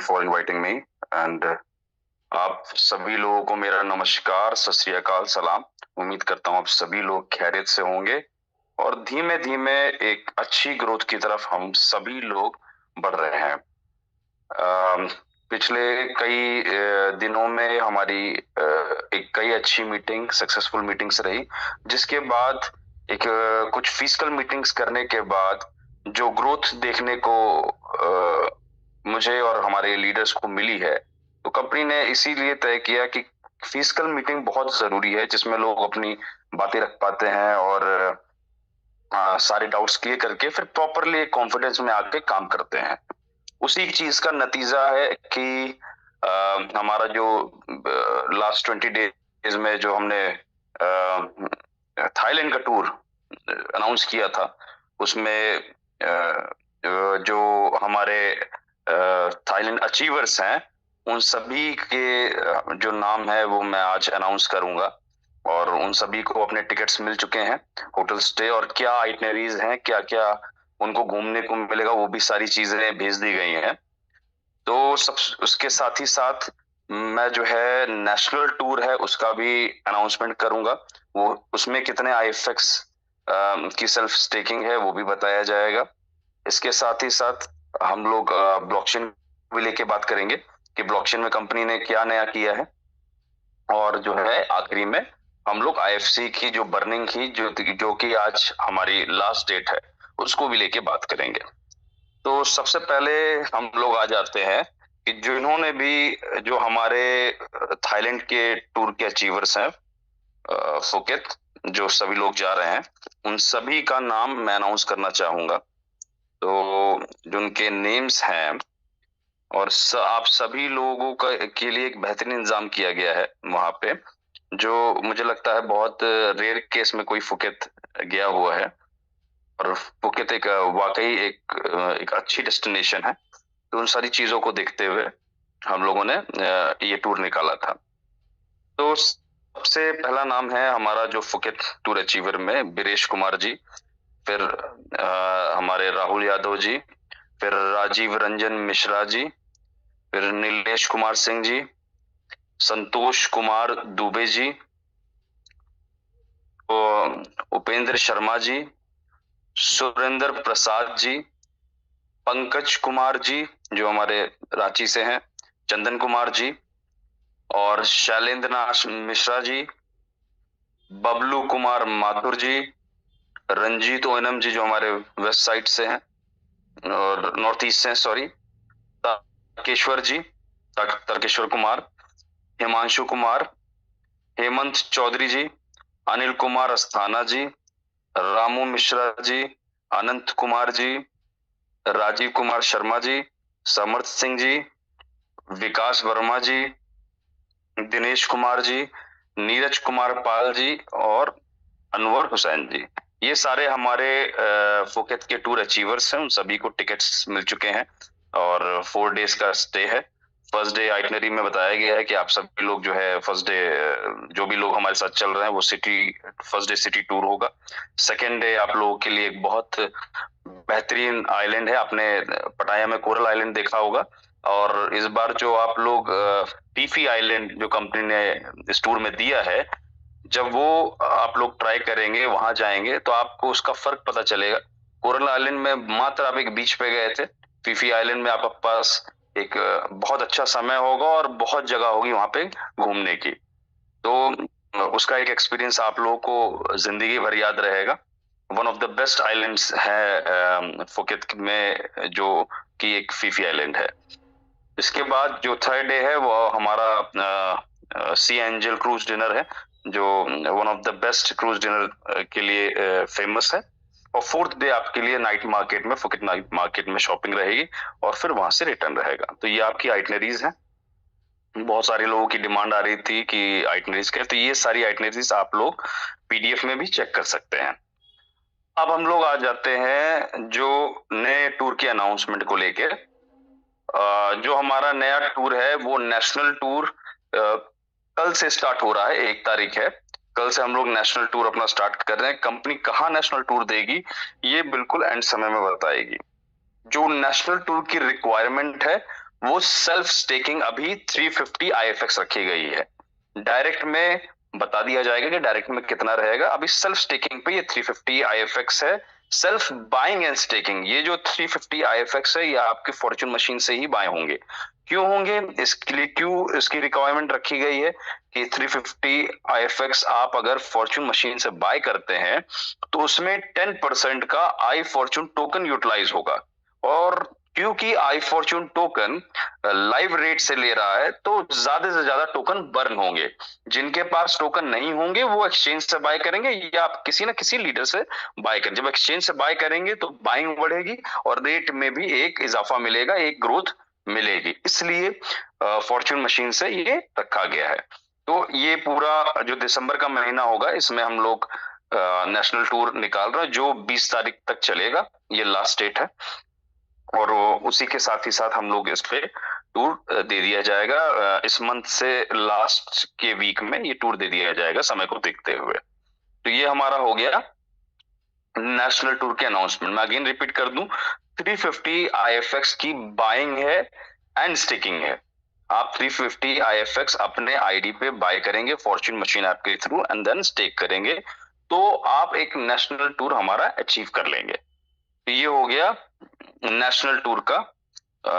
For inviting me and आप सभी लोगों को मेरा नमस्कार, सत श्री अकाल, सलाम। उम्मीद करता हूँ आप सभी लोग खैरियत से होंगे और धीमे धीमे एक अच्छी ग्रोथ की तरफ हम सभी लोग बढ़ रहे हैं। पिछले कई दिनों में हमारी एक कई अच्छी मीटिंग, सक्सेसफुल मीटिंग्स रही, जिसके बाद एक कुछ फिजिकल मीटिंग्स करने के बाद जो ग्रोथ देखने को मुझे और हमारे लीडर्स को मिली है, तो कंपनी ने इसीलिए तय किया कि फिजिकल मीटिंग बहुत जरूरी है, जिसमें लोग अपनी बातें रख पाते हैं और सारे डाउट्स क्लियर करके फिर प्रॉपरली कॉन्फिडेंस में आके काम करते हैं। उसी चीज का नतीजा है कि हमारा जो लास्ट 20 डेज में जो हमने थाईलैंड का टूर अनाउंस किया था, उसमें जो हमारे थाईलैंड अचीवर्स हैं, उन सभी के जो नाम है वो मैं आज अनाउंस करूंगा और उन सभी को अपने टिकट्स मिल चुके हैं, होटल स्टे और क्या आइटनरीज हैं, क्या क्या उनको घूमने को मिलेगा, वो भी सारी चीजें भेज दी गई हैं। तो सब उसके साथ ही साथ मैं जो है नेशनल टूर है उसका भी अनाउंसमेंट करूंगा। वो उसमें कितने आईएफएक्स की सेल्फ स्टेकिंग है वो भी बताया जाएगा। इसके साथ ही साथ हम लोग ब्लॉकचेन भी लेके बात करेंगे कि ब्लॉकचेन में कंपनी ने क्या नया किया है, और जो है आखिरी में हम लोग आईएफसी की जो बर्निंग की जो कि आज हमारी लास्ट डेट है, उसको भी लेके बात करेंगे। तो सबसे पहले हम लोग आ जाते हैं कि जिन्होंने भी जो हमारे थाईलैंड के टूर के अचीवर्स हैं, फुकेत, जो सभी लोग जा रहे हैं, उन सभी का नाम मैं अनाउंस करना चाहूंगा। तो जो उनके नेम्स हैं और आप सभी लोगों का के लिए एक बेहतरीन इंतजाम किया गया है वहां पे, जो मुझे लगता है बहुत रेयर केस में कोई फुकेत गया हुआ है, और फुकेत एक वाकई एक अच्छी डेस्टिनेशन है। तो उन सारी चीजों को देखते हुए हम लोगों ने ये टूर निकाला था। तो सबसे पहला नाम है हमारा जो फुकेत टूर अचीवर में बीरेश कुमार जी, फिर हमारे राहुल यादव जी, फिर राजीव रंजन मिश्रा जी, फिर नीलेश कुमार सिंह जी, संतोष कुमार दुबे जी, उपेंद्र शर्मा जी, सुरेंद्र प्रसाद जी, पंकज कुमार जी जो हमारे रांची से हैं, चंदन कुमार जी और शैलेंद्र नाथ मिश्रा जी, बबलू कुमार माथुर जी, रंजीत ओनम जी जो हमारे वेस्ट साइड से हैं और नॉर्थ ईस्ट से, सॉरी, तारकेश्वर जी, तारकेश्वर कुमार, हिमांशु कुमार, हेमंत चौधरी जी, अनिल कुमार अस्थाना जी, रामू मिश्रा जी, अनंत कुमार जी, राजीव कुमार शर्मा जी, समर्थ सिंह जी, विकास वर्मा जी, दिनेश कुमार जी, नीरज कुमार पाल जी और अनवर हुसैन जी। ये सारे हमारे फुकेत के टूर अचीवर्स हैं। उन सभी को टिकट्स मिल चुके हैं और 4 डेज का स्टे है। फर्स्ट डे आइटनरी में बताया गया है कि आप सभी लोग जो है फर्स्ट डे, जो भी लोग हमारे साथ चल रहे हैं, वो फर्स्ट डे सिटी टूर होगा। सेकेंड डे आप लोगों के लिए एक बहुत बेहतरीन आइलैंड है, आपने पटाया में कोरल आइलैंड देखा होगा, और इस बार जो आप लोग टीफी आइलैंड जो कंपनी ने इस टूर में दिया है, जब वो आप लोग ट्राई करेंगे, वहां जाएंगे, तो आपको उसका फर्क पता चलेगा। कोरल आइलैंड में मात्र आप एक बीच पे गए थे, फीफी आइलैंड में आपके पास एक बहुत अच्छा समय होगा और बहुत जगह होगी वहां पे घूमने की। तो उसका एक एक्सपीरियंस आप लोगों को जिंदगी भर याद रहेगा। One of the best islands है फुकेत में, जो कि एक फीफी आइलैंड है। इसके बाद जो थर्ड डे है वो हमारा सी एंजल क्रूज डिनर है, जो one of the best cruise dinner के लिए फेमस है। और फोर्थ डे आपके लिए नाइट मार्केट में, फुकेत नाइट मार्केट में शॉपिंग रहेगी और फिर वहां से रिटर्न रहेगा। तो ये आपकी आइटनरीज हैं। बहुत सारे लोगों की डिमांड आ रही थी कि आइटनरीज के, तो ये सारी आइटनरीज आप लोग पीडीएफ में भी चेक कर सकते हैं। अब हम लोग आ जाते हैं जो नए टूर की अनाउंसमेंट को लेके। जो हमारा नया टूर है वो नेशनल टूर कल से स्टार्ट हो रहा है, 1 तारीख है। कल से हम लोग नेशनल टूर अपना स्टार्ट कर रहे हैं। कंपनी कहाँ नेशनल टूर देगी ये बिल्कुल एंड समय में बताएगी। जो नेशनल टूर की रिक्वायरमेंट है वो सेल्फ स्टेकिंग अभी 350 IFX रखी गई है। डायरेक्ट में बता दिया जाएगा कि डायरेक्ट में कितना रहेगा। अभी सेल्फ स्टेकिंग पे ये 350 IFX है। सेल्फ बाइंग एंड स्टेकिंग, ये जो 350 IFX है ये आपके फॉर्च्यून मशीन से ही बाय होंगे। क्यों होंगे, इसके लिए क्यों इसकी रिक्वायरमेंट रखी गई है कि 350 IFX आप अगर फॉर्च्यून मशीन से बाय करते हैं तो उसमें 10% का आई फॉर्च्यून टोकन यूटिलाइज होगा। और क्योंकि आई फॉर्च्यून टोकन लाइव रेट से ले रहा है तो ज्यादा से ज्यादा टोकन बर्न होंगे। जिनके पास टोकन नहीं होंगे वो एक्सचेंज से बाय करेंगे या आप किसी ना किसी लीडर से बाय करें। जब एक्सचेंज से बाय करेंगे तो बाइंग बढ़ेगी और रेट में भी एक इजाफा मिलेगा, एक ग्रोथ मिलेगी। इसलिए फॉर्च्यून मशीन से ये रखा गया है। तो ये पूरा जो दिसंबर का महीना होगा इसमें हम लोग नेशनल टूर निकाल रहे हैं जो 20 तारीख तक चलेगा। ये लास्ट डेट है और उसी के साथ ही साथ हम लोग इस पे टूर दे दिया जाएगा। इस मंथ से लास्ट के वीक में ये टूर दे दिया जाएगा समय को देखते हुए। तो ये हमारा हो गया नेशनल टूर के अनाउंसमेंट। मैं अगेन रिपीट कर दूं, 350 IFX की बाइंग है एंड स्टिकिंग है। आप 350 IFX अपने आईडी पे बाय करेंगे फॉर्च्यून मशीन ऐप के थ्रू एंड देन स्टेक करेंगे तो आप एक नेशनल टूर हमारा अचीव कर लेंगे। तो ये हो गया नेशनल टूर का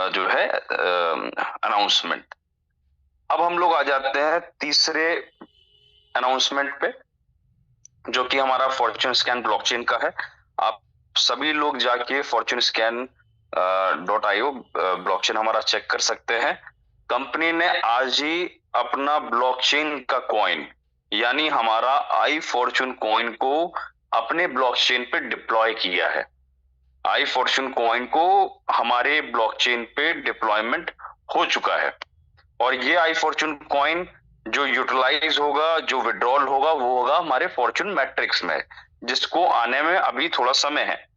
जो है अनाउंसमेंट। अब हम लोग आ जाते हैं तीसरे अनाउंसमेंट पे जो कि हमारा फॉर्च्यून स्कैन ब्लॉकचेन का है। आप सभी लोग जाके fortunescan.io ब्लॉकचेन हमारा चेक कर सकते हैं। कंपनी ने आज ही अपना ब्लॉकचेन का कॉइन यानी हमारा आई फॉर्च्यून कॉइन को अपने ब्लॉकचेन पे डिप्लॉय किया है। आई फॉर्च्यून कॉइन को हमारे ब्लॉकचेन पे डिप्लॉयमेंट हो चुका है और ये आई फॉर्च्यून कॉइन जो यूटिलाइज होगा, जो विड्रॉल होगा वो होगा हमारे फॉर्च्यून मैट्रिक्स में, जिसको आने में अभी थोड़ा समय है।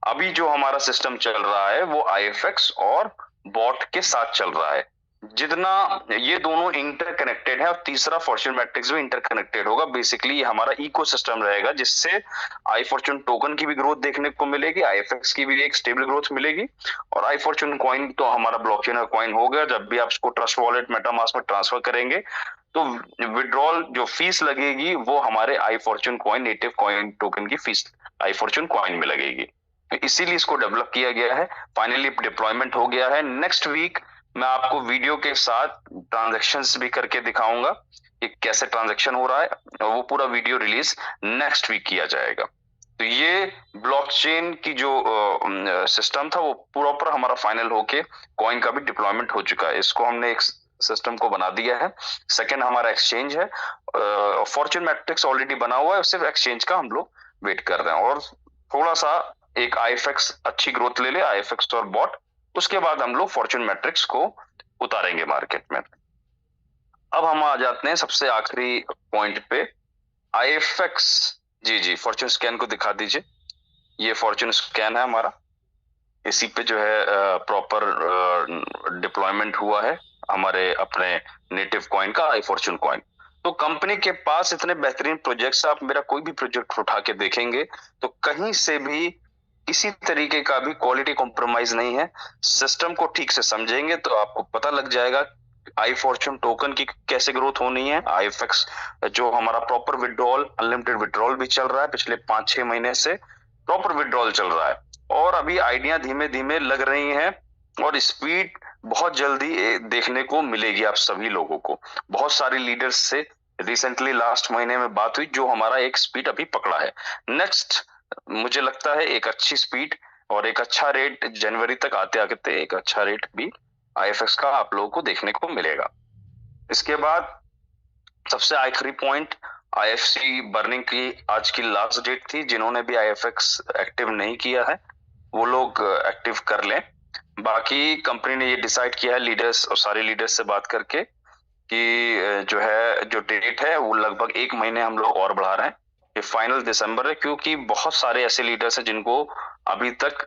अभी जो हमारा सिस्टम चल रहा है वो IFX और बॉट के साथ चल रहा है। जितना ये दोनों इंटरकनेक्टेड है और तीसरा फॉर्च्यून मैट्रिक्स भी इंटरकनेक्टेड होगा। बेसिकली हमारा इकोसिस्टम रहेगा जिससे आई फॉर्च्यून टोकन की भी ग्रोथ देखने को मिलेगी, IFX की भी एक स्टेबल ग्रोथ मिलेगी और आई फॉर्च्यून कॉइन तो हमारा ब्लॉकचेन का कॉइन हो गया। जब भी आप इसको ट्रस्ट वॉलेट मेटामास्क में ट्रांसफर करेंगे तो विड्रॉल जो फीस लगेगी वो हमारे I Fortune coin native coin token की फीस आई फॉर्च्यून कॉइन में लगेगी। इसीलिए इसको डेवलप किया गया है। फाइनली डिप्लॉयमेंट हो गया है। नेक्स्ट वीक मैं आपको वीडियो के साथ ट्रांजैक्शंस भी करके दिखाऊंगा कि कैसे ट्रांजैक्शन हो रहा है और वो पूरा वीडियो रिलीज नेक्स्ट वीक किया जाएगा। तो ये ब्लॉकचेन की जो सिस्टम था वो प्रॉपर हमारा फाइनल होके कॉइन का भी डिप्लॉयमेंट हो चुका है। इसको हमने एक सिस्टम को बना दिया है। सेकंड हमारा एक्सचेंज है, फॉर्च्यून मैट्रिक्स ऑलरेडी बना हुआ है, सिर्फ एक्सचेंज का हम लोग वेट कर रहे हैं और थोड़ा सा एक IFX अच्छी ग्रोथ ले ले IFX और बॉट, उसके बाद हम लोग फॉर्च्यून मैट्रिक्स को उतारेंगे मार्केट में। अब हम आ जाते हैं सबसे आखिरी पॉइंट पे, IFX। जी फॉर्च्यून स्कैन को दिखा दीजिए। ये फॉर्च्यून स्कैन है हमारा, इसी पे जो है प्रॉपर डिप्लॉयमेंट हुआ है हमारे अपने नेटिव कॉइन का आई फॉर्च्यून कॉइन। तो कंपनी के पास इतने बेहतरीन प्रोजेक्ट्स, आप मेरा कोई भी प्रोजेक्ट उठा के देखेंगे तो कहीं से भी किसी तरीके का भी क्वालिटी कॉम्प्रोमाइज नहीं है। सिस्टम को ठीक से समझेंगे तो आपको पता लग जाएगा आई फॉर्च्यून टोकन की कैसे ग्रोथ होनी है। IFX जो हमारा प्रॉपर विड्रॉल, अनलिमिटेड विड्रॉल भी चल रहा है, पिछले 5-6 महीने से प्रॉपर विड्रॉल चल रहा है और अभी आइडिया धीमे धीमे लग रही हैं और स्पीड बहुत जल्दी देखने को मिलेगी आप सभी लोगों को। बहुत सारे लीडर्स से रिसेंटली लास्ट महीने में बात हुई जो हमारा एक स्पीड अभी पकड़ा है। नेक्स्ट मुझे लगता है एक अच्छी स्पीड और एक अच्छा रेट जनवरी तक आते आते एक अच्छा रेट भी IFX का आप लोगों को देखने को मिलेगा। इसके बाद सबसे आखिरी पॉइंट, IFC बर्निंग की आज की लास्ट डेट थी। जिन्होंने भी IFX एक्टिव नहीं किया है वो लोग एक्टिव कर लें। बाकी कंपनी ने ये डिसाइड किया है लीडर्स और सारे लीडर्स से बात करके कि जो है जो डेट है वो लगभग 1 महीने हम लोग और बढ़ा रहे हैं। ये फाइनल दिसंबर है क्योंकि बहुत सारे ऐसे लीडर्स हैं जिनको अभी तक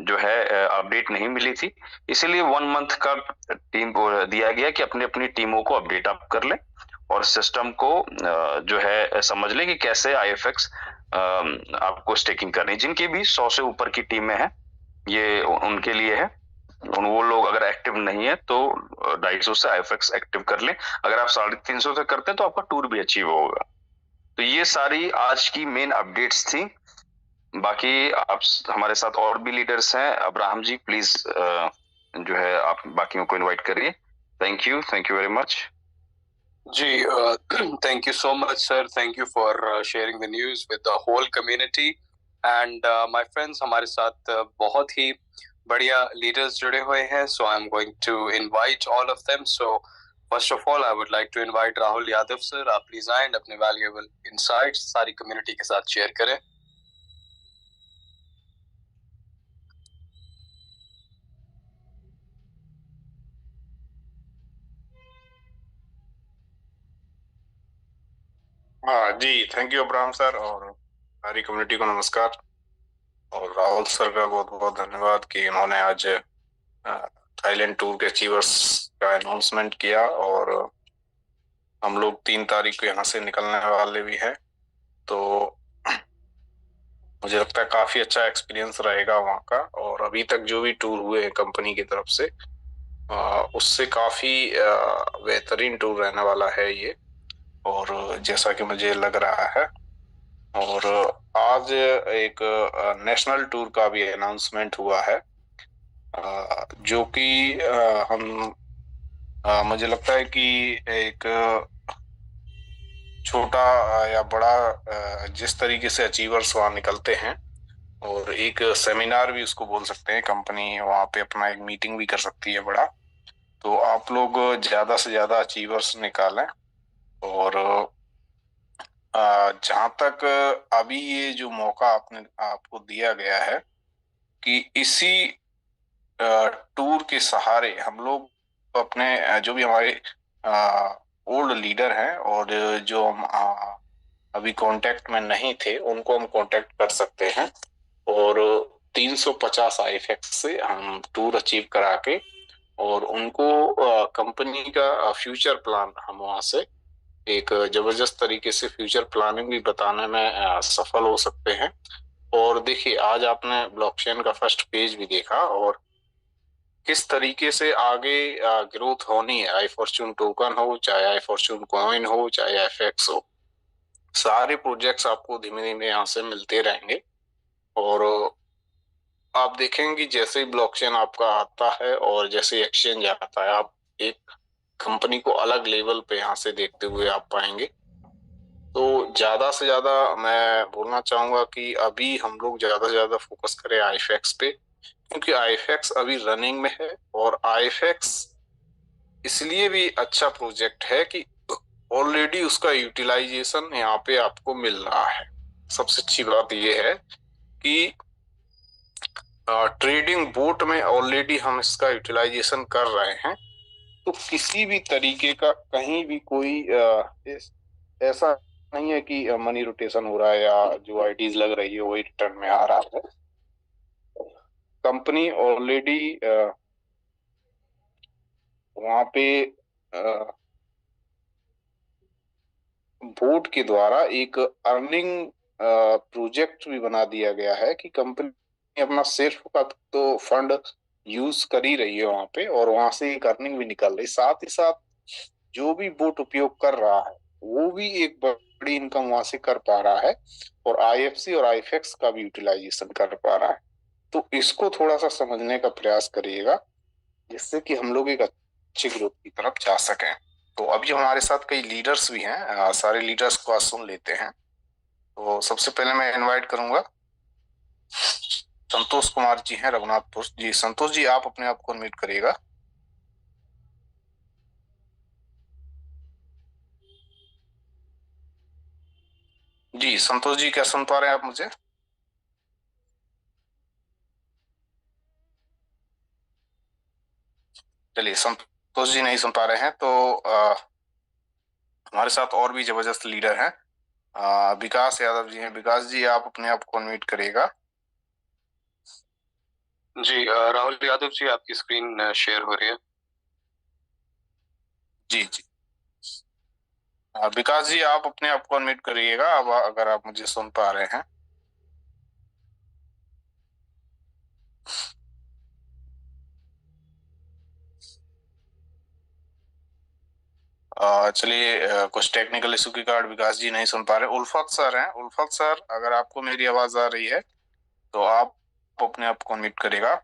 जो है अपडेट नहीं मिली थी, इसीलिए 1 मंथ का टीम को दिया गया कि अपनी अपनी टीमों को अपडेट अप कर लें और सिस्टम को जो है समझ लें कि कैसे IFX आपको स्टेकिंग करनी। जिनकी भी 100 से ऊपर की टीमें हैं ये उनके लिए है। वो लोग अगर एक्टिव नहीं है तो 250 से IFX एक्टिव कर लें। अगर आप 350 से करते हैं तो आपका टूर भी अचीव होगा। तो ये सारी आज की मेन अपडेट्स थी। बाकी आप हमारे साथ और भी लीडर्स हैं। अब्राहम जी प्लीज जो है आप बाकियों को इनवाइट करिए। Thank you very much. जी, thank you so much, sir. Thank you for sharing the news with the whole community. And my friends, हमारे साथ बहुत ही बढ़िया leaders जुड़े हुए हैं. So I'm going to invite all of them. So first of all, I would like to invite Rahul Yadav sir. आप please आएं, अपने valuable insights सारी community के साथ share करें. हाँ जी, थैंक यू अब्राहम सर और सारी कम्युनिटी को नमस्कार। और राहुल सर का बहुत बहुत धन्यवाद कि इन्होंने आज थाईलैंड टूर के अचीवर्स का अनाउंसमेंट किया और हम लोग 3 तारीख को यहाँ से निकलने वाले भी हैं। तो मुझे लगता है काफी अच्छा एक्सपीरियंस रहेगा वहाँ का। और अभी तक जो भी टूर हुए हैं कंपनी की तरफ से उससे काफी बेहतरीन टूर रहने वाला है ये, और जैसा कि मुझे लग रहा है। और आज एक नेशनल टूर का भी अनाउंसमेंट हुआ है, जो कि मुझे लगता है कि एक छोटा या बड़ा जिस तरीके से अचीवर्स वहाँ निकलते हैं, और एक सेमिनार भी उसको बोल सकते हैं, कंपनी वहाँ पे अपना एक मीटिंग भी कर सकती है बड़ा। तो आप लोग ज्यादा से ज्यादा अचीवर्स निकालें। और जहाँ तक अभी ये जो मौका आपको दिया गया है कि इसी टूर के सहारे हम लोग अपने जो भी हमारे ओल्ड लीडर हैं और जो हम अभी कांटेक्ट में नहीं थे उनको हम कांटेक्ट कर सकते हैं, और 350 IFX से हम टूर अचीव करा के और उनको कंपनी का फ्यूचर प्लान हम वहां से एक जबरदस्त तरीके से फ्यूचर प्लानिंग भी बताने में सफल हो सकते हैं। और देखिए, आज आपने ब्लॉकचेन का फर्स्ट पेज भी देखा और किस तरीके से आगे ग्रोथ होनी है। आई फॉर्च्यून टोकन हो, चाहे आई फॉर्च्यून कॉइन हो, चाहे FX हो, सारे प्रोजेक्ट्स आपको धीमे धीमे यहाँ से मिलते रहेंगे। और आप देखेंगे कि जैसे ही ब्लॉकचेन आपका आता है और जैसे एक्सचेंज आता है, आप एक कंपनी को अलग लेवल पे यहाँ से देखते हुए आप पाएंगे। तो ज्यादा से ज्यादा मैं बोलना चाहूंगा कि अभी हम लोग ज्यादा से ज्यादा फोकस करें IFX पे, क्योंकि IFX अभी रनिंग में है। और IFX इसलिए भी अच्छा प्रोजेक्ट है कि ऑलरेडी उसका यूटिलाइजेशन यहाँ पे आपको मिल रहा है। सबसे अच्छी बात यह है कि ट्रेडिंग बोट में ऑलरेडी हम इसका यूटिलाइजेशन कर रहे हैं। तो किसी भी तरीके का कहीं भी कोई ऐसा नहीं है कि मनी रोटेशन हो रहा है या जो आईडीज लग रही है वही रिटर्न में आ रहा है। कंपनी ऑलरेडी वहां पे बोर्ड के द्वारा एक अर्निंग प्रोजेक्ट भी बना दिया गया है कि कंपनी अपना सिर्फ का तो फंड यूज कर ही रही है वहां पे, और वहां से एक अर्निंग भी निकल रही। साथ ही साथ जो भी बोट उपयोग कर रहा है वो भी एक बड़ी इनकम वहां से कर पा रहा है, और IFC और IFX का भी यूटिलाइजेशन कर पा रहा है। तो इसको थोड़ा सा समझने का प्रयास करिएगा, जिससे कि हम लोग एक अच्छी ग्रोथ की तरफ जा सकें। तो अभी हमारे साथ कई लीडर्स भी हैं, सारे लीडर्स को आज सुन लेते हैं। तो सबसे पहले मैं इनवाइट करूंगा संतोष कुमार जी हैं, रघुनाथपुर जी। संतोष जी, आप अपने आप को अनम्यूट करिएगा। जी संतोष जी, क्या सुन पा रहे हैं आप मुझे? चलिए, संतोष जी नहीं सुन पा रहे हैं तो हमारे साथ और भी जबरदस्त लीडर हैं। विकास यादव जी हैं। विकास जी, आप अपने आप को अनम्यूट करिएगा। जी, राहुल यादव जी, आपकी स्क्रीन शेयर हो रही है। जी जी, विकास जी, आप अपने आप को अनम्यूट करिएगा अब, अगर आप मुझे सुन पा रहे हैं। चलिए, कुछ टेक्निकल इशू के कारण विकास जी नहीं सुन पा रहे। उल्फत सर हैं। उल्फत सर, अगर आपको मेरी आवाज आ रही है तो आप अपने आप को अनम्यूट करेगा।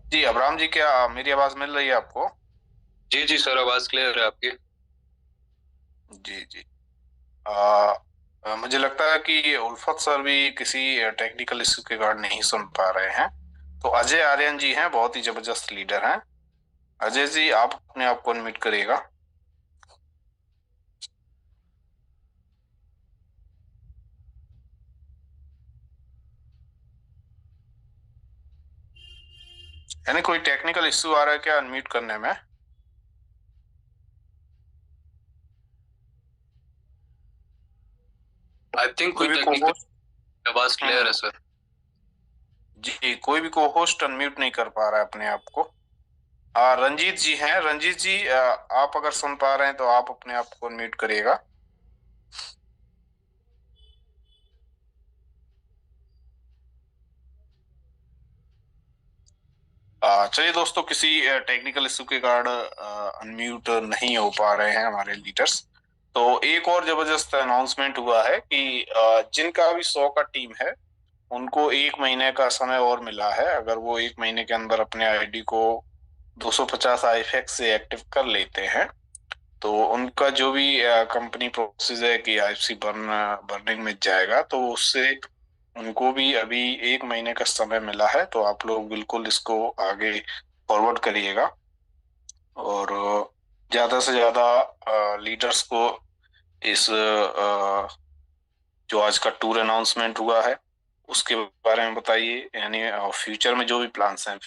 जी अब्राम जी, क्या मेरी आवाज मिल रही है आपको? जी जी सर, आवाज क्लियर है आपकी। जी जी। मुझे लगता है कि उल्फत सर भी किसी टेक्निकल इश्यू के कारण नहीं सुन पा रहे हैं। तो अजय आर्यन जी हैं, बहुत ही जबरदस्त लीडर हैं। अजय जी, आप अपने आप को अनम्यूट करिएगा। यानी कोई टेक्निकल इश्यू आ रहा है क्या अनम्यूट करने में? आई थिंक कोई टेक्निकल, आवाज क्लियर है सर। जी, कोई भी को होस्ट अनम्यूट नहीं कर पा रहा है अपने आप को। रंजीत जी हैं। रंजीत जी, आप अगर सुन पा रहे हैं तो आप अपने आप को अनम्यूट करिएगा। चलिए दोस्तों, किसी टेक्निकल इश्यू के कारण अनम्यूट नहीं हो पा रहे हैं हमारे लीडर्स। तो एक और जबरदस्त अनाउंसमेंट हुआ है कि जिनका भी 100 का टीम है उनको 1 महीने का समय और मिला है। अगर वो 1 महीने के अंदर अपने आईडी को 250 आईफेक्स से एक्टिव कर लेते हैं तो उनका जो भी कंपनी प्रोसेस है कि आईएफसी बर्निंग में जाएगा, तो उससे उनको भी अभी 1 महीने का समय मिला है। तो आप लोग बिल्कुल इसको आगे फॉरवर्ड करिएगा और ज्यादा से ज्यादा लीडर्स को इस जो आज का टूर अनाउंसमेंट हुआ है उसके बारे में बताइए। यानी फ्यूचर में जो भी प्लान्स हैं,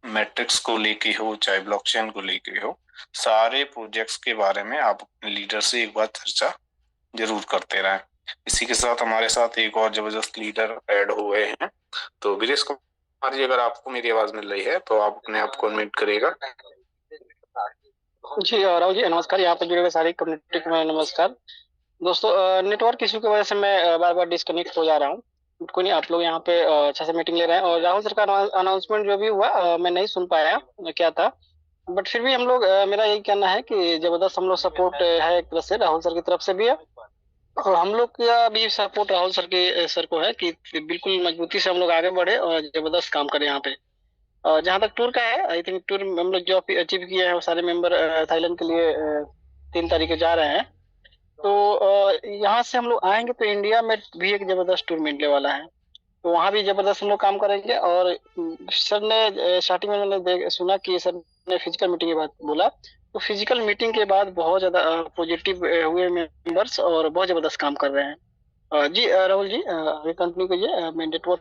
मैट्रिक्स को लेके हो चाहे ब्लॉकचेन को लेके हो, सारे प्रोजेक्ट्स के बारे में आप अपने लीडर से एक बार चर्चा जरूर करते रहें। इसी के साथ हमारे साथ एक और जबरदस्त लीडर ऐड हुए हैं। तो वीरेश कुमार जी, अगर आपको मेरी आवाज मिल रही है तो आप अपने आप को अनम्यूट करिएगा। जी राहुल जी नमस्कार। यहाँ पे जुड़े हुए सारी कम्युनिटी को नमस्कार। दोस्तों, नेटवर्क इशू की वजह से मैं बार बार डिस्कनेक्ट हो जा रहा हूँ। कोई नहीं, आप लोग यहाँ पे अच्छे से मीटिंग ले रहे हैं। और राहुल सर का अनाउंसमेंट जो भी हुआ मैं नहीं सुन पाया क्या था, बट फिर भी हम लोग मेरा यही कहना है कि जबरदस्त हम लोग सपोर्ट है एक तरह से राहुल सर की तरफ से भी है, और हम लोग का भी सपोर्ट राहुल सर को है कि बिल्कुल मजबूती से हम लोग आगे बढ़े और जबरदस्त काम करें यहाँ पे। जहाँ तक टूर का है, आई थिंक टूर हम लोग जो अचीव किए हैं वो सारे मेंबर थाईलैंड के लिए 3 तारीख को जा रहे हैं। तो यहाँ से हम लोग आएंगे तो इंडिया में भी एक जबरदस्त टूर मिलने वाला है, तो वहाँ भी जबरदस्त हम लोग काम करेंगे। और सर ने स्टार्टिंग में मैंने सुना कि सर ने फिजिकल मीटिंग की बात बोला, तो फिजिकल मीटिंग के बाद बहुत ज्यादा पॉजिटिव हुए मेंबर्स और बहुत जबरदस्त काम कर रहे हैं। जी राहुल जी अभी कंटिन्यू कीजिए। मैं नेटवर्क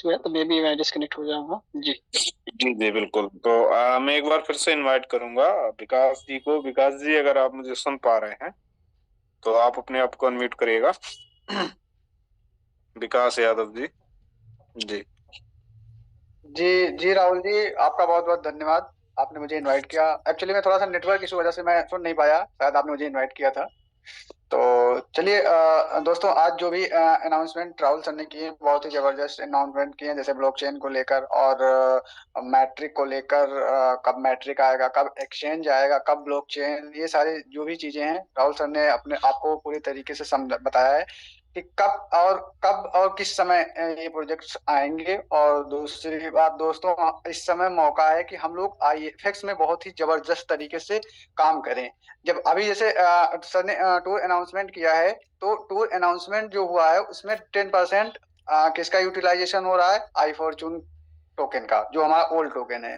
है तो मे बी मैं डिस्कनेक्ट हो जाऊंगा। जी जी जी बिल्कुल। तो मैं एक बार फिर से इनवाइट करूंगा विकास जी को। विकास जी, अगर आप मुझे सुन पा रहे हैं तो आप अपने आप को अनम्यूट करिएगा। विकास यादव जी। जी जी जी राहुल जी, आपका बहुत बहुत धन्यवाद। आपने मुझे इनवाइट किया। एक्चुअली मैं थोड़ा सा नेटवर्क इशू वजह से मैं सुन नहीं पाया, शायद आपने मुझे इनवाइट किया था। तो चलिए दोस्तों, आज जो भी अनाउंसमेंट राहुल सर ने किए बहुत ही जबरदस्त अनाउंसमेंट किए हैं, जैसे ब्लॉकचेन को लेकर और मैट्रिक को लेकर, कब मैट्रिक आएगा, कब एक्सचेंज आएगा, कब ब्लॉकचेन, ये सारी जो भी चीजें हैं राहुल सर ने अपने आपको पूरी तरीके से बताया है कि कब और किस समय ये प्रोजेक्ट्स आएंगे। और दूसरी बात दोस्तों, इस समय मौका है कि हम लोग आईएफएक्स में बहुत ही जबरदस्त तरीके से काम करें। जब अभी जैसे सर ने टूर अनाउंसमेंट किया है, तो टूर अनाउंसमेंट जो हुआ है उसमें 10% किसका यूटिलाइजेशन हो रहा है, आई फॉर्चून टोकन का, जो हमारा ओल्ड टोकन है।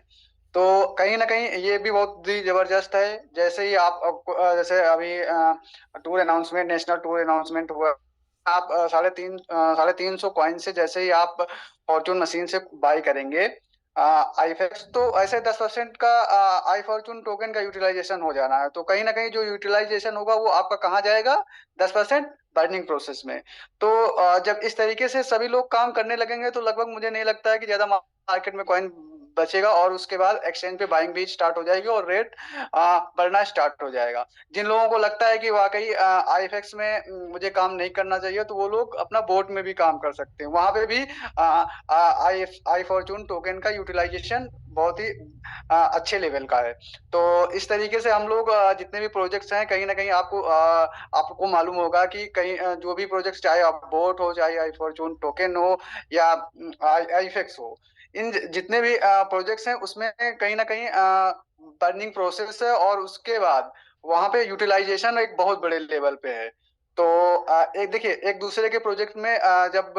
तो कहीं ना कहीं ये भी बहुत ही जबरदस्त है। जैसे ही आप जैसे अभी tour announcement, national tour announcement हुआ, आप 350 कॉइन से जैसे ही आप फॉर्चून मशीन से बाई करेंगे आईफेक्स, तो ऐसे 10% का आई फॉर्चून टोकन का यूटिलाइजेशन हो जाना है। तो कहीं ना कहीं जो यूटिलाइजेशन होगा वो आपका कहाँ जाएगा, 10% बर्निंग प्रोसेस में। तो जब इस तरीके से सभी लोग काम करने लगेंगे तो लगभग मुझे नहीं लगता है कि ज्यादा मार्केट में कॉइन बचेगा और उसके बाद एक्सचेंज पे बाइंग भी स्टार्ट हो जाएगी और रेट बढ़ना स्टार्ट हो जाएगा। जिन लोगों को लगता है कि वाकई आईएफएक्स में मुझे काम नहीं करना चाहिए, तो वो लोग अपना बोट में भी काम कर सकते हैं। वहां पे भी आई फॉर्चून टोकन का यूटिलाइजेशन बहुत ही अच्छे लेवल का है। तो इस तरीके से हम लोग जितने भी प्रोजेक्ट्स हैं, कहीं ना कहीं आपको मालूम होगा कि कहीं जो भी प्रोजेक्ट्स, चाहे आप बोट हो, चाहे आई फॉर्चून टोकन हो या आईफेक्स हो, इन जितने भी प्रोजेक्ट्स हैं उसमें कहीं ना कहीं बर्निंग प्रोसेस है और उसके बाद वहां पे यूटिलाइजेशन एक बहुत बड़े लेवल पे है। तो एक देखिए, एक दूसरे के प्रोजेक्ट में जब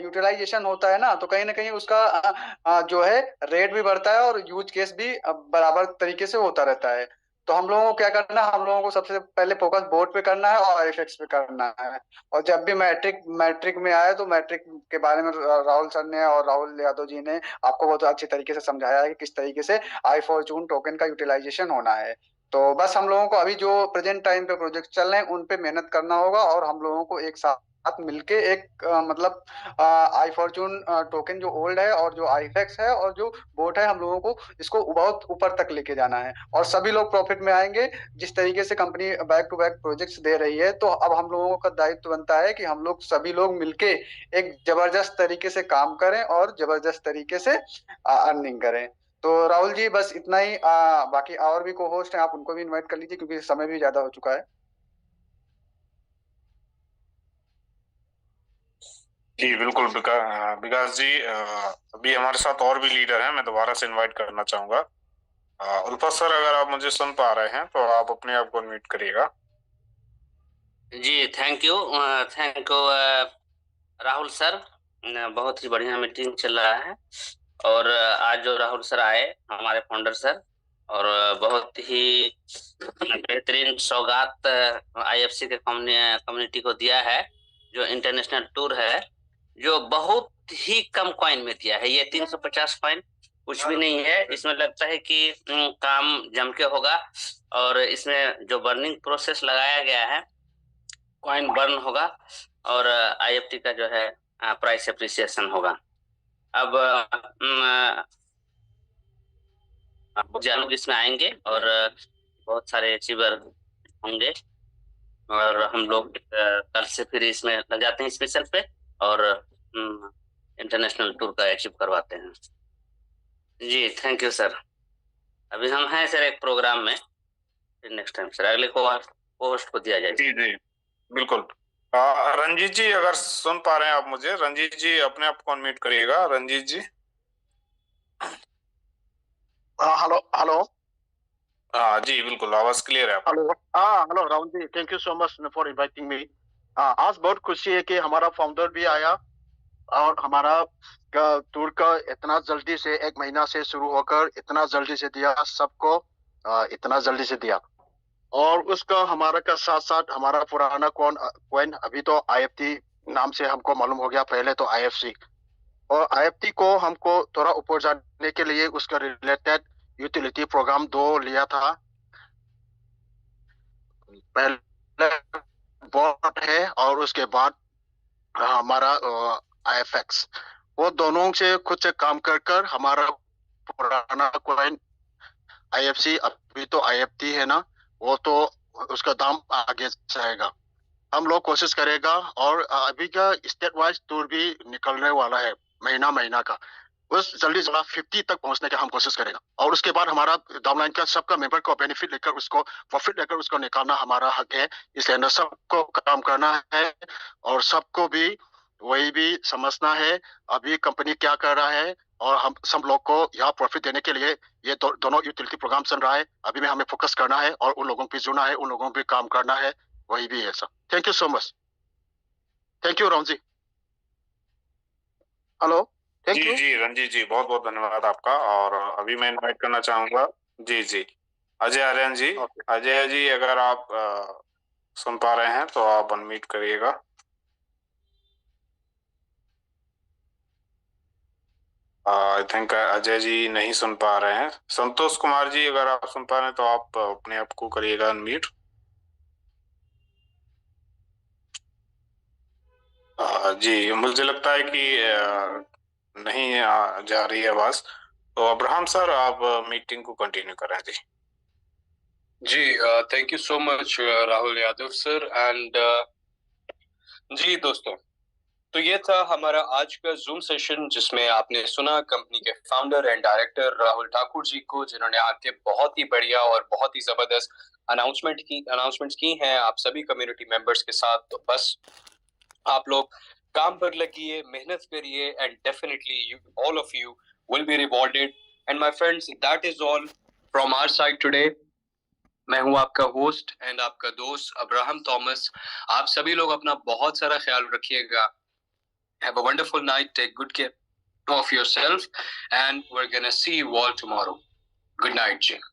यूटिलाइजेशन होता है ना, तो कहीं ना कहीं उसका जो है रेट भी बढ़ता है और यूज केस भी बराबर तरीके से होता रहता है। तो हम लोगों को क्या करना है, हम लोगों को सबसे पहले फोकस बोर्ड पे करना है और एफएक्स पे करना है। और जब भी मैट्रिक मैट्रिक में आए तो मैट्रिक के बारे में राहुल सर ने और राहुल यादव जी ने आपको बहुत अच्छी तरीके से समझाया है कि किस तरीके से आई फॉर्चून टोकन का यूटिलाइजेशन होना है। तो बस हम लोगों को अभी जो प्रेजेंट टाइम पे प्रोजेक्ट चल रहे हैं उन पे मेहनत करना होगा और हम लोगों को एक साथ मिलके एक मतलब आई फॉर्चून टोकन जो ओल्ड है और जो आईफेक्स है और जो बोट है, हम लोगों को इसको बहुत ऊपर तक लेके जाना है और सभी लोग प्रॉफिट में आएंगे। जिस तरीके से company back to back projects दे रही है, तो अब हम लोगों का दायित्व बनता है कि हम लोग सभी लोग मिलके एक जबरदस्त तरीके से काम करें और जबरदस्त तरीके से अर्निंग करें। तो राहुल जी, बस इतना ही। बाकी और भी को होस्ट हैं, आप उनको भी इनवाइट कर लीजिए क्योंकि समय भी ज्यादा हो चुका है। जी बिल्कुल विकास जी, अभी हमारे साथ और भी लीडर हैं, मैं दोबारा से इनवाइट करना चाहूंगा। उल्फा सर, अगर आप मुझे सुन पा रहे हैं तो आप अपने आप को अनम्यूट करिएगा। जी थैंक यू राहुल सर। बहुत ही बढ़िया मीटिंग चल रहा है और आज जो राहुल सर आए, हमारे फाउंडर सर, और बहुत ही बेहतरीन सौगात आईएफसी के कम्युनिटी को दिया है, जो इंटरनेशनल टूर है, जो बहुत ही कम कॉइन में दिया है। ये 350 कॉइन कुछ भी नहीं है। इसमें लगता है कि काम जम के होगा और इसमें जो बर्निंग प्रोसेस लगाया गया है, कॉइन बर्न होगा और आईएफटी का जो है प्राइस एप्रिसिएशन होगा। अब लोग इसमें आएंगे और बहुत सारे अचीवर होंगे और हम लोग कल से फिर इसमें लग जाते हैं स्पेशल पे और इंटरनेशनल टूर का अचीव करवाते हैं। जी थैंक यू सर। अभी हम हैं सर एक प्रोग्राम में, फिर नेक्स्ट टाइम सर अगले को होस्ट को दिया जाएगा। जी जी बिल्कुल। रंजीत जी, अगर सुन पा रहे हैं आप मुझे, रंजीत जी अपने आप को अनम्यूट करिएगा। रंजीत जी। Hello hello. जी बिल्कुल, आवाज क्लियर है। Hello hello Rahul ji, thank you so much for inviting me. आज बहुत खुशी है कि हमारा फाउंडर भी आया और हमारा टूर का इतना जल्दी से 1 महीना से शुरू होकर इतना जल्दी से दिया सबको, इतना जल्दी से दिया। और उसका हमारा का साथ साथ हमारा पुराना कॉइन अभी तो आईएफटी नाम से हमको मालूम हो गया, पहले तो आईएफसी। और आईएफटी को हमको थोड़ा ऊपर जाने के लिए उसका रिलेटेड यूटिलिटी प्रोग्राम 2 लिया था। पहले बॉट है और उसके बाद हमारा आईएफएक्स। वो दोनों से खुद से काम कर कर हमारा पुराना कॉइन आईएफसी, अभी तो आईएफटी है ना, वो तो उसका दाम आगे जाएगा। हम लोग कोशिश करेगा और अभी का स्टेट वाइज टूर भी निकलने वाला है महीना का, उस जल्दी से 50 तक पहुंचने की हम कोशिश करेगा। और उसके बाद हमारा डाउनलाइन का सबका मेंबर को बेनिफिट लेकर उसको प्रॉफिट लेकर उसको निकालना हमारा हक है। इसलिए ना सबको काम करना है और सबको भी वही भी समझना है अभी कंपनी क्या कर रहा है और हम सब लोग को यहाँ प्रॉफिट देने के लिए ये दोनों यूटिलिटी प्रोग्राम चल रहा है। अभी में हमें फोकस करना है और उन लोगों पे जुड़ना है, उन लोगों पे काम करना है, वही भी है sir. Thank you so much. Thank you Ram ji. Hello. जी जी रंजीत जी, बहुत बहुत धन्यवाद आपका। और अभी मैं इनवाइट करना चाहूंगा जी जी अजय आर्यन जी। अजय जी, अगर आप सुन पा रहे हैं तो आप अनम्यूट करिएगा। आई थिंक अजय जी नहीं सुन पा रहे हैं। संतोष कुमार जी, अगर आप सुन पा रहे हैं तो आप अपने आप को करिएगा अनम्यूट। जी मुझे लगता है कि नहीं जा रही है आवाज। तो अब्राहम सर आप मीटिंग को कंटिन्यू करें जी। जी thank you so much Rahul Yadav sir and जी दोस्तों, तो ये था हमारा आज का जूम सेशन जिसमें आपने सुना कंपनी के founder and director Rahul Thakur ji को, जिन्होंने आके बहुत ही बढ़िया और बहुत ही जबरदस्त अनाउंसमेंट्स की हैं आप सभी कम्युनिटी मेंबर्स के साथ। तो बस आप लोग काम पर लगिए, मेहनत करिए and definitely all of you will be rewarded. And my friends, that is all from our side today. मैं हूं आपका होस्ट एंड आपका दोस्त अब्राहम थॉमस। आप सभी लोग अपना बहुत सारा ख्याल रखिएगा। Have a wonderful night. Take good care of yourself, and we're gonna see you all tomorrow. Good night, Jim.